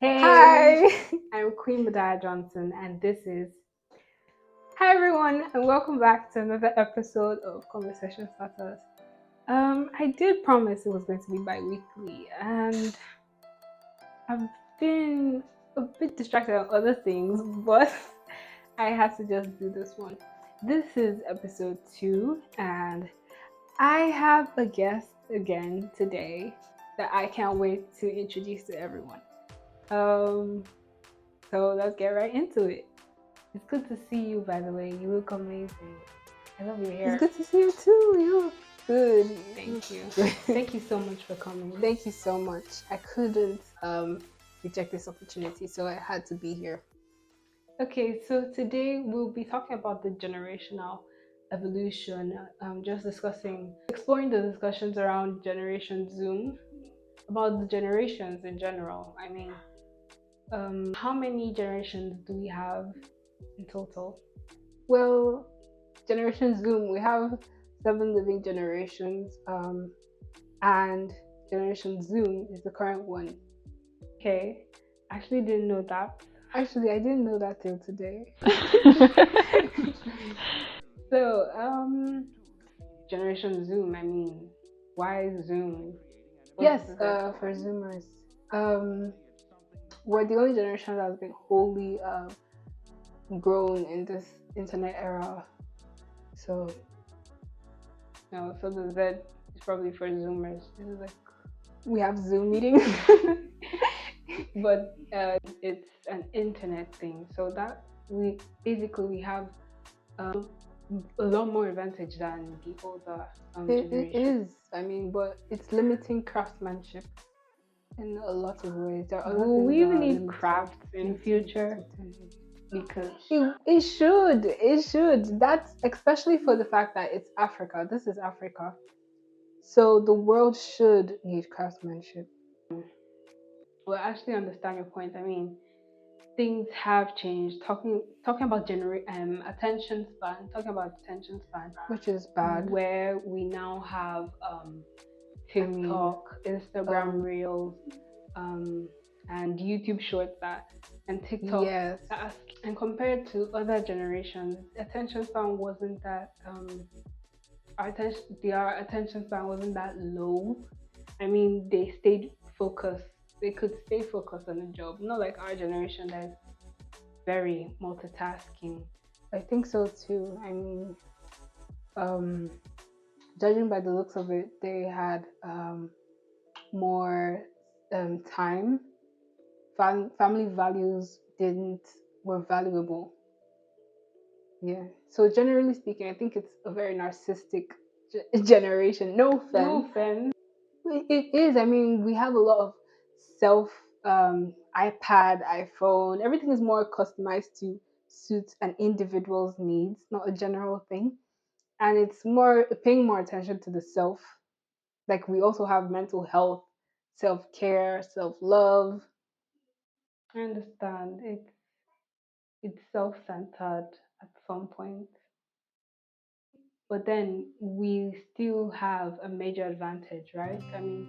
Hey, Hi. I'm Queen Maadiah Johnson, and this is Hi everyone, and welcome back to another episode of Conversation Starters. I did promise it was going to be bi-weekly, and I've been a bit distracted on other things, but I had to just do this one. This is episode 2, and I have a guest again today that I can't wait to introduce to everyone. So let's get right into it. It's good to see you, by the way. You look amazing. I love your hair. It's good to see you too. You look good. Thank you. Good. Thank you so much for coming. Thank you so much. I couldn't reject this opportunity, so I had to be here. Okay, so today we'll be talking about the generational evolution, just exploring the discussions around Generation Zoom, about the generations in general. I mean, how many generations do we have in total? Well, Generation Zoom, we have 7 living generations, and Generation Zoom is the current one. Okay, actually didn't know that. Actually, I didn't know that till today. So, Generation Zoom, I mean, why Zoom? Yes, for Zoomers. We're the only generation that's been wholly grown in this internet era. So No, so the Z is probably for Zoomers. This is like, we have Zoom meetings. but it's an internet thing. So that we have a lot more advantage than the older It generation. is. I mean, but it's limiting craftsmanship in a lot of ways. There are other Will things we that even are need limiting. crafts in future? Because It should. It should. That's especially for the fact that it's Africa. This is Africa. So the world should need craftsmanship. well, I actually understand your point. I mean, things have changed. Talking about attention span. Talking about attention span, Which is bad. where we now have TikTok, Instagram Reels, and YouTube Shorts and TikTok. Yes. And compared to other generations, attention span wasn't that our attention span wasn't that low. I mean, they stayed focused. They could stay focused on a job, not like our generation that is very multitasking. I think so too. I mean, judging by the looks of it, they had more time. Family values were valuable. Yeah. So generally speaking, I think it's a very narcissistic generation. No offense. No offense. It is. I mean, we have a lot of self iPad, iPhone. Everything is more customized to suit an individual's needs, not a general thing. And it's more paying more attention to the self. Like we also have mental health, self care, self love. I understand. It's self-centered at some point, but then we still have a major advantage, right? I mean,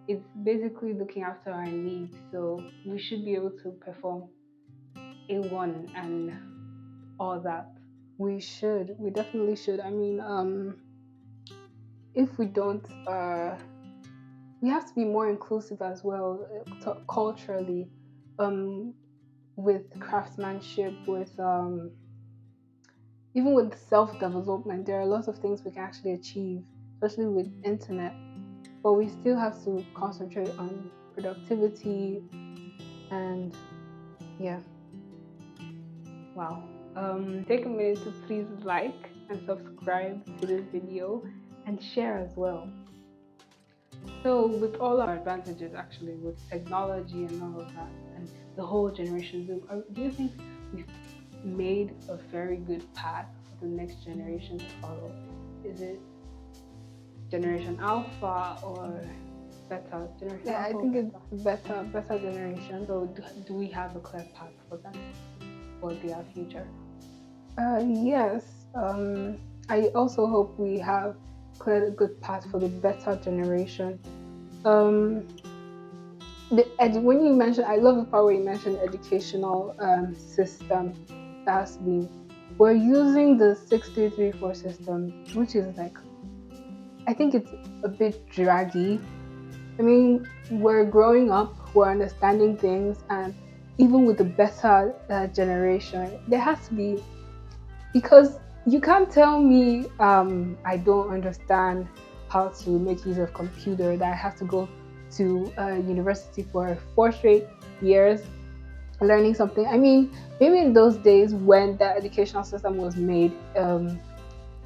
it's basically looking after our needs, so we should be able to perform A1 and all that. We should. We definitely should. I mean, if we don't, we have to be more inclusive as well, culturally, with craftsmanship, with even with self-development. There are lots of things we can actually achieve, especially with internet. But we still have to concentrate on productivity and yeah. Wow. Take a minute to please like and subscribe to this video and share as well. So with all our advantages, actually, with technology and all of that, and the whole Generation Zoom, do you think we've made a very good path for the next generation to follow? Is it Generation Alpha or Beta? Generation Yeah, Alpha I think it's better generation. So do we have a clear path for them for their future? Yes. I also hope we have cleared a good path for the better generation. when you mentioned, I love the part where you mentioned educational system. That's me. We're using the 6334 system, which is like, I think it's a bit draggy. I mean, we're growing up, we're understanding things, and even with the better generation, there has to be, because you can't tell me I don't understand how to make use of computer, that I have to go to university for 4 straight years learning something. I mean, maybe in those days when the educational system was made,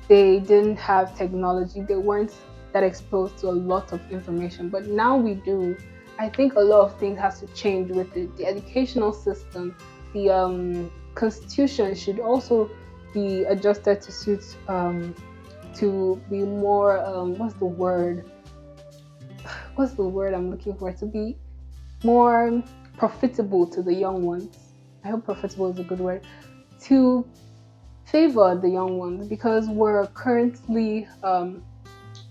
they didn't have technology, they weren't that exposed to a lot of information, but now we do. I think a lot of things has to change with it. The educational system, the constitution should also be adjusted to suit to be more what's the word I'm looking for, to be more profitable to the young ones. I hope profitable is a good word, to favor the young ones, because we're currently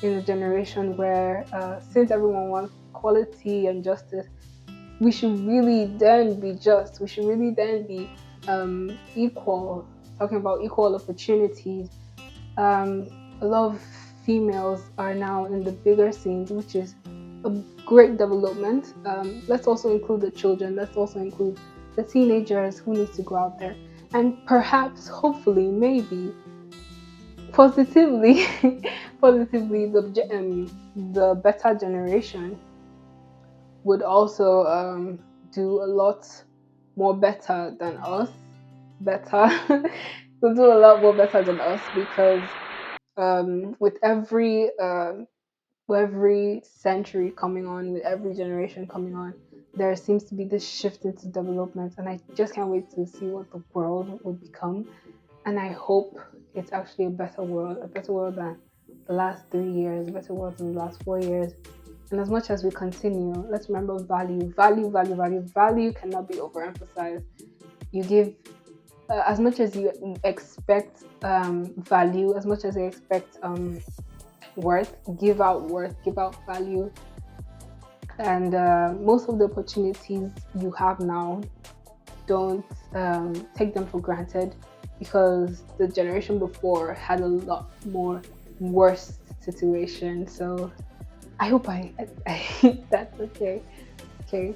in a generation where since everyone wants equality and justice, we should really then be just. We should really then be equal, talking about equal opportunities. A lot of females are now in the bigger scenes, which is a great development. Let's also include the children. Let's also include the teenagers who need to go out there. And perhaps, hopefully, maybe, positively, positively, the better generation would also do a lot more better than us. Better, will do a lot more better than us, because with every century coming on, with every generation coming on, there seems to be this shift into development, and I just can't wait to see what the world will become. And I hope it's actually a better world than the last 3 years, a better world than the last 4 years. And as much as we continue, let's remember value, value, value, value. Value cannot be overemphasized. You give as much as you expect value, as much as you expect worth, give out value. And most of the opportunities you have now, don't take them for granted, because the generation before had a lot more worse situation. So I hope I that's okay. Okay.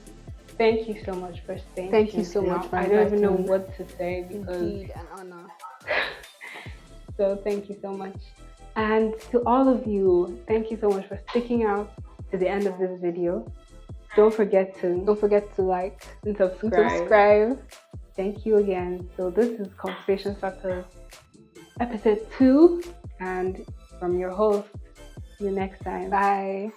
Thank you so much for staying. Thank you so much for I don't even know inviting me. what to say, because Indeed, an honor. so thank you so much. And to all of you, thank you so much for sticking out to the end of this video. Don't forget to like and and subscribe. subscribe. Thank you again. So this is Conversation Starters episode 2, and from your host, see you next time. Bye.